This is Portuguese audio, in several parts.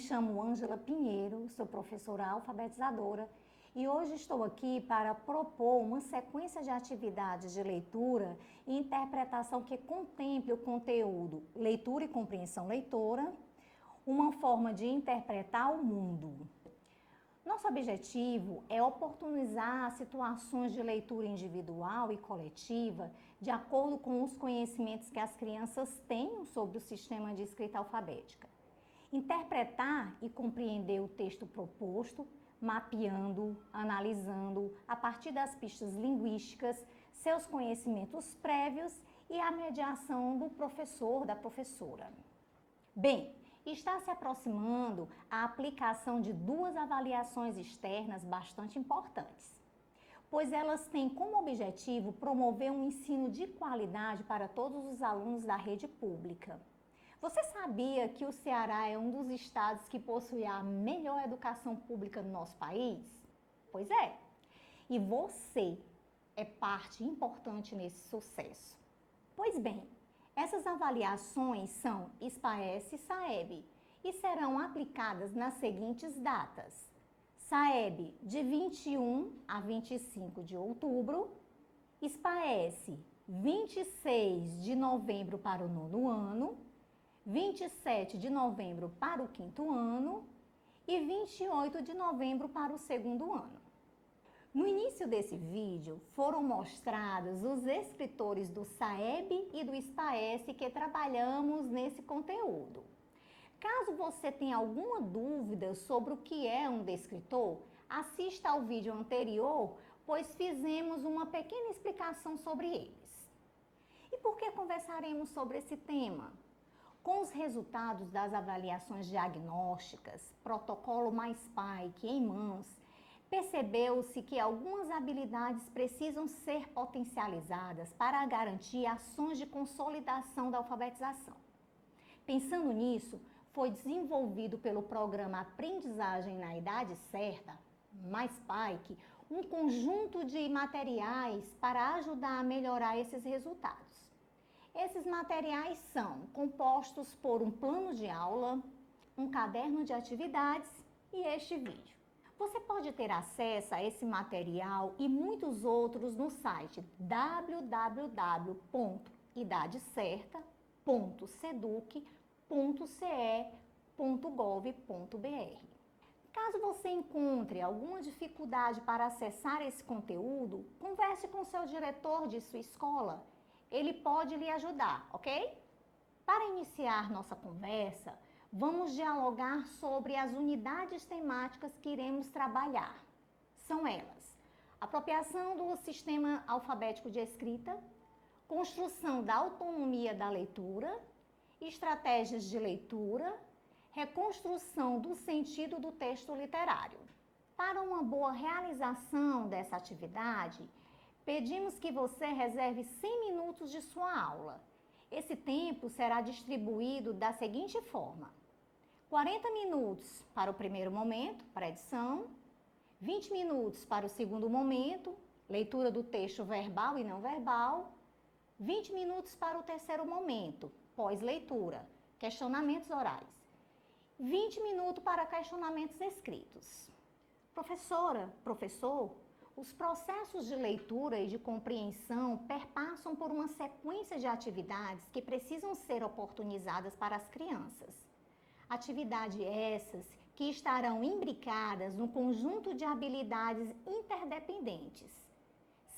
chamo Ângela Pinheiro, sou professora alfabetizadora e hoje estou aqui para propor uma sequência de atividades de leitura e interpretação que contemple o conteúdo leitura e compreensão leitora, uma forma de interpretar o mundo. Nosso objetivo é oportunizar situações de leitura individual e coletiva de acordo com os conhecimentos que as crianças tenham sobre o sistema de escrita alfabética. Interpretar e compreender o texto proposto, mapeando, analisando, a partir das pistas linguísticas, seus conhecimentos prévios e a mediação do professor, da professora. Bem, está se aproximando a aplicação de duas avaliações externas bastante importantes, pois elas têm como objetivo promover um ensino de qualidade para todos os alunos da rede pública. Você sabia que o Ceará é um dos estados que possui a melhor educação pública no nosso país? Pois é, e você é parte importante nesse sucesso. Pois bem, essas avaliações são SPAES e SAEB e serão aplicadas nas seguintes datas: SAEB de 21 a 25 de outubro, SPAES 26 de novembro para o nono ano, 27 de novembro para o quinto ano e 28 de novembro para o segundo ano. No início desse vídeo, foram mostrados os escritores do SAEB e do SPAES que trabalhamos nesse conteúdo. Caso você tenha alguma dúvida sobre o que é um descritor, assista ao vídeo anterior, pois fizemos uma pequena explicação sobre eles. E por que conversaremos sobre esse tema? Com os resultados das avaliações diagnósticas, protocolo mais PAIC em mãos, percebeu-se que algumas habilidades precisam ser potencializadas para garantir ações de consolidação da alfabetização. Pensando nisso, foi desenvolvido pelo programa Aprendizagem na Idade Certa, mais PAIC, um conjunto de materiais para ajudar a melhorar esses resultados. Esses materiais são compostos por um plano de aula, um caderno de atividades e este vídeo. Você pode ter acesso a esse material e muitos outros no site www.idadecerta.seduc.ce.gov.br. Caso você encontre alguma dificuldade para acessar esse conteúdo, converse com seu diretor de sua escola. Ele pode lhe ajudar, ok? Para iniciar nossa conversa, vamos dialogar sobre as unidades temáticas que iremos trabalhar. São elas: apropriação do sistema alfabético de escrita, construção da autonomia da leitura, estratégias de leitura, reconstrução do sentido do texto literário. Para uma boa realização dessa atividade, pedimos que você reserve 100 minutos de sua aula. Esse tempo será distribuído da seguinte forma: 40 minutos para o primeiro momento, pré-edição, 20 minutos para o segundo momento, leitura do texto verbal e não verbal, 20 minutos para o terceiro momento, pós-leitura, questionamentos orais, 20 minutos para questionamentos escritos. Professora, professor, os processos de leitura e de compreensão perpassam por uma sequência de atividades que precisam ser oportunizadas para as crianças. Atividades essas que estarão imbricadas no conjunto de habilidades interdependentes.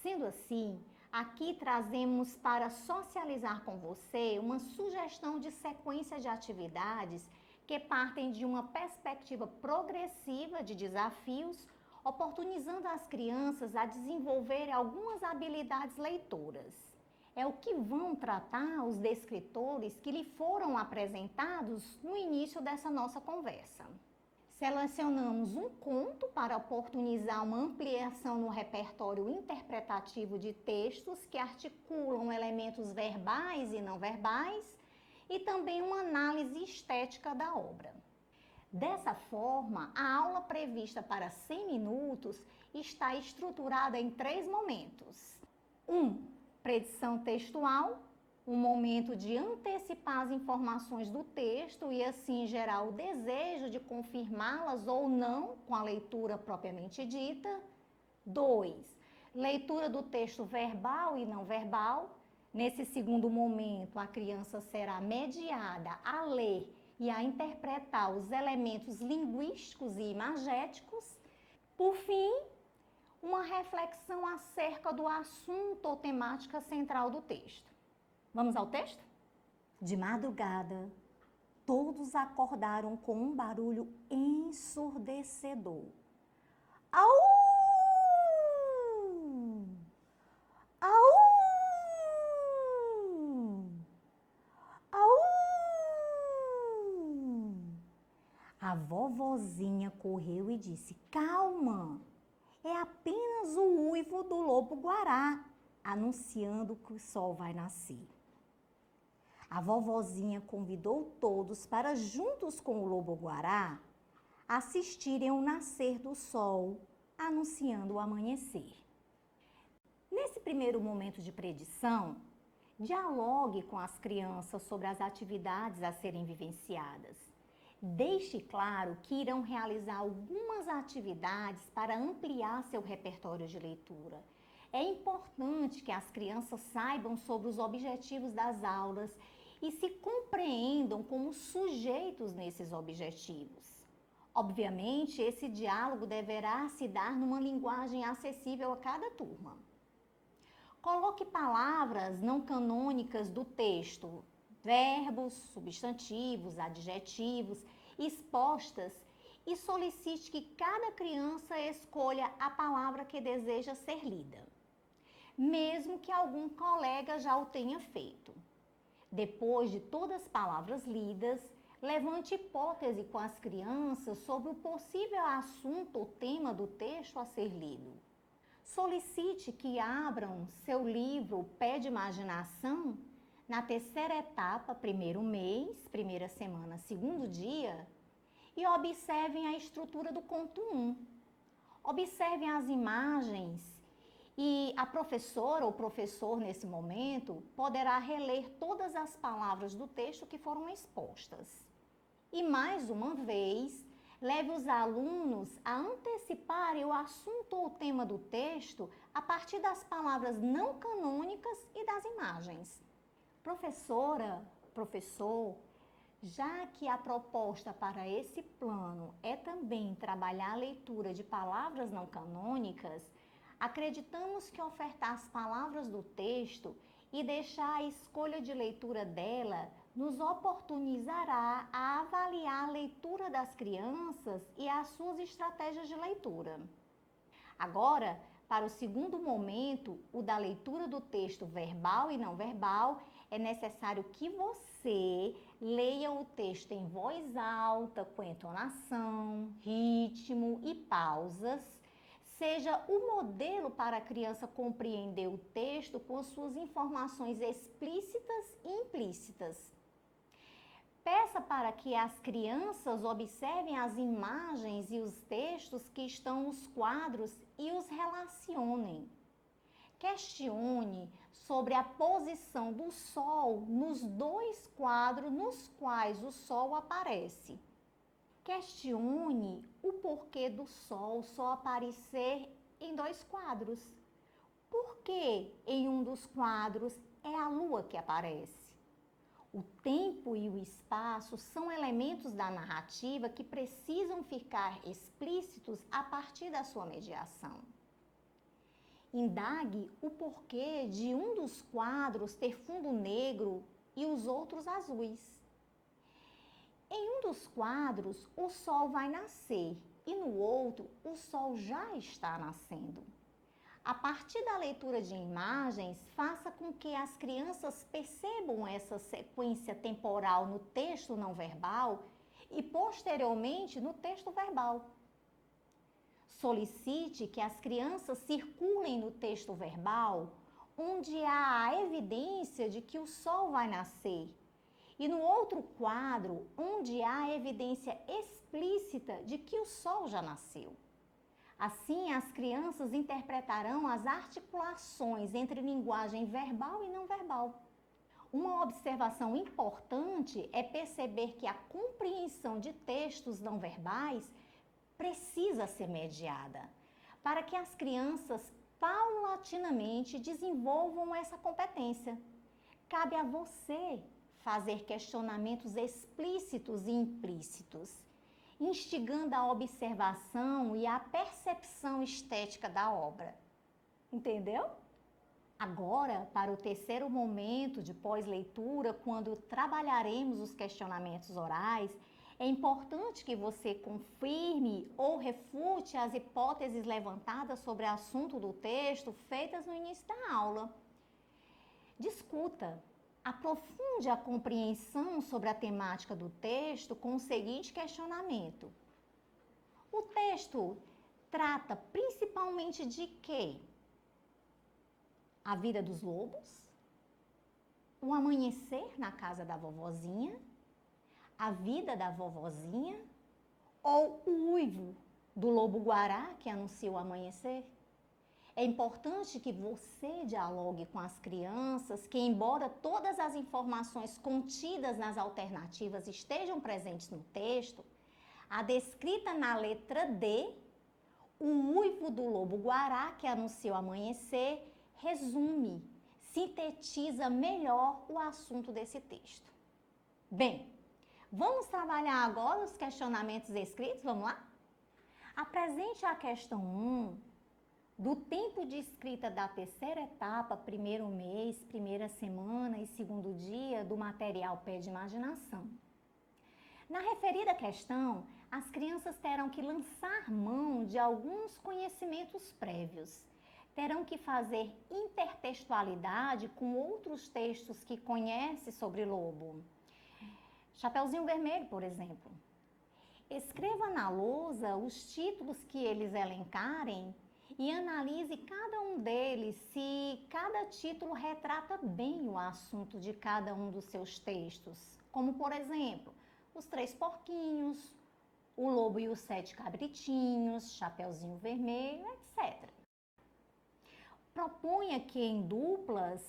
Sendo assim, aqui trazemos para socializar com você uma sugestão de sequência de atividades que partem de uma perspectiva progressiva de desafios, oportunizando as crianças a desenvolverem algumas habilidades leitoras. É o que vão tratar os descritores que lhe foram apresentados no início dessa nossa conversa. Selecionamos um conto para oportunizar uma ampliação no repertório interpretativo de textos que articulam elementos verbais e não verbais e também uma análise estética da obra. Dessa forma, a aula prevista para 100 minutos está estruturada em 3 momentos. 1. Predição textual. um momento de antecipar as informações do texto e assim gerar o desejo de confirmá-las ou não com a leitura propriamente dita. 2. Leitura do texto verbal e não verbal. Nesse segundo momento, a criança será mediada a ler e a interpretar os elementos linguísticos e imagéticos. Por fim, uma reflexão acerca do assunto ou temática central do texto. Vamos ao texto? De madrugada, todos acordaram com um barulho ensurdecedor. Au! Au! Au! A vovozinha correu e disse: calma, é apenas o uivo do lobo-guará, anunciando que o sol vai nascer. A vovozinha convidou todos para, juntos com o lobo-guará, assistirem ao nascer do sol, anunciando o amanhecer. Nesse primeiro momento de predição, dialogue com as crianças sobre as atividades a serem vivenciadas. Deixe claro que irão realizar algumas atividades para ampliar seu repertório de leitura. É importante que as crianças saibam sobre os objetivos das aulas e se compreendam como sujeitos nesses objetivos. Obviamente, esse diálogo deverá se dar numa linguagem acessível a cada turma. Coloque palavras não canônicas do texto, verbos, substantivos, adjetivos, expostas e solicite que cada criança escolha a palavra que deseja ser lida, mesmo que algum colega já o tenha feito. Depois de todas as palavras lidas, levante hipótese com as crianças sobre o possível assunto ou tema do texto a ser lido. Solicite que abram seu livro Pé de Imaginação na terceira etapa, primeiro mês, primeira semana, segundo dia, e observem a estrutura do conto 1. Observem as imagens e a professora ou professor, nesse momento, poderá reler todas as palavras do texto que foram expostas. E mais uma vez, leve os alunos a anteciparem o assunto ou tema do texto a partir das palavras não canônicas e das imagens. Professora, professor, já que a proposta para esse plano é também trabalhar a leitura de palavras não canônicas, acreditamos que ofertar as palavras do texto e deixar a escolha de leitura dela nos oportunizará a avaliar a leitura das crianças e as suas estratégias de leitura. Agora, para o segundo momento, o da leitura do texto verbal e não verbal, é necessário que você leia o texto em voz alta, com entonação, ritmo e pausas. Seja o modelo para a criança compreender o texto com suas informações explícitas e implícitas. Peça para que as crianças observem as imagens e os textos que estão nos quadros e os relacionem. Questione sobre a posição do sol nos dois quadros nos quais o sol aparece. Questione o porquê do sol só aparecer em dois quadros. Por que em um dos quadros é a lua que aparece? O tempo e o espaço são elementos da narrativa que precisam ficar explícitos a partir da sua mediação. Indague o porquê de um dos quadros ter fundo negro e os outros azuis. Em um dos quadros, o sol vai nascer e no outro, o sol já está nascendo. A partir da leitura de imagens, faça com que as crianças percebam essa sequência temporal no texto não verbal e, posteriormente, no texto verbal. Solicite que as crianças circulem no texto verbal, onde há a evidência de que o sol vai nascer, e no outro quadro, onde há a evidência explícita de que o sol já nasceu. Assim, as crianças interpretarão as articulações entre linguagem verbal e não verbal. Uma observação importante é perceber que a compreensão de textos não verbais precisa ser mediada, para que as crianças paulatinamente desenvolvam essa competência. Cabe a você fazer questionamentos explícitos e implícitos, instigando a observação e a percepção estética da obra. Entendeu? Agora, para o terceiro momento de pós-leitura, quando trabalharemos os questionamentos orais, é importante que você confirme ou refute as hipóteses levantadas sobre o assunto do texto feitas no início da aula. Discuta, aprofunde a compreensão sobre a temática do texto com o seguinte questionamento: o texto trata principalmente de quê? A vida dos lobos? O amanhecer na casa da vovozinha? A vida da vovozinha? Ou o uivo do lobo-guará que anuncia o amanhecer? É importante que você dialogue com as crianças que, embora todas as informações contidas nas alternativas estejam presentes no texto, a descrita na letra D, o uivo do lobo-guará que anuncia o amanhecer, resume, sintetiza melhor o assunto desse texto. Bem, vamos trabalhar agora os questionamentos escritos, vamos lá? Apresente a questão 1 do tempo de escrita da terceira etapa, primeiro mês, primeira semana e segundo dia do material Pé de Imaginação. Na referida questão, as crianças terão que lançar mão de alguns conhecimentos prévios. Terão que fazer intertextualidade com outros textos que conhece sobre lobo. Chapeuzinho Vermelho, por exemplo. Escreva na lousa os títulos que eles elencarem e analise cada um deles se cada título retrata bem o assunto de cada um dos seus textos. Como, por exemplo, Os Três Porquinhos, O Lobo e os Sete Cabritinhos, Chapeuzinho Vermelho, etc. Proponha que em duplas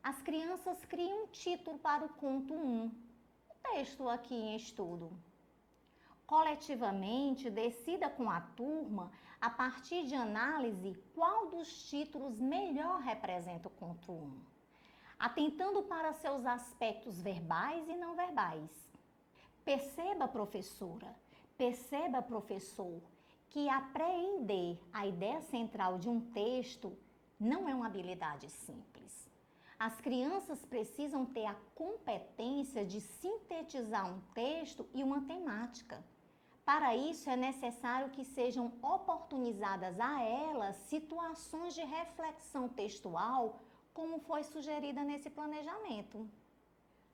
as crianças criem um título para o conto 1, o texto aqui em estudo. Coletivamente, decida com a turma, a partir de análise, qual dos títulos melhor representa o conto 1, atentando para seus aspectos verbais e não verbais. Perceba, professora, perceba, professor, que apreender a ideia central de um texto não é uma habilidade simples. As crianças precisam ter a competência de sintetizar um texto e uma temática. Para isso, é necessário que sejam oportunizadas a elas situações de reflexão textual, como foi sugerida nesse planejamento.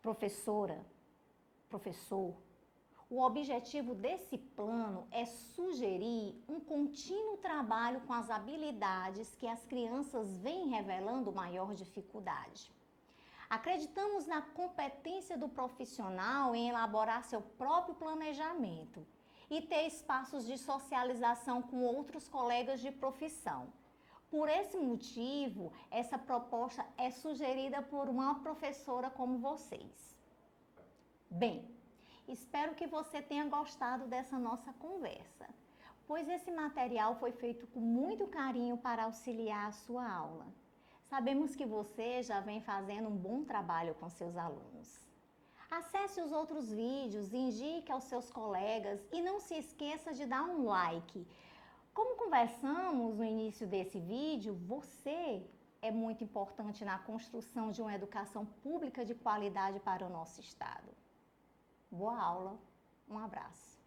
Professora, professor, o objetivo desse plano é sugerir um contínuo trabalho com as habilidades que as crianças vêm revelando maior dificuldade. Acreditamos na competência do profissional em elaborar seu próprio planejamento e ter espaços de socialização com outros colegas de profissão. Por esse motivo, essa proposta é sugerida por uma professora como vocês. Bem, espero que você tenha gostado dessa nossa conversa, pois esse material foi feito com muito carinho para auxiliar a sua aula. Sabemos que você já vem fazendo um bom trabalho com seus alunos. Acesse os outros vídeos, indique aos seus colegas e não se esqueça de dar um like. Como conversamos no início desse vídeo, você é muito importante na construção de uma educação pública de qualidade para o nosso estado. Boa aula, um abraço.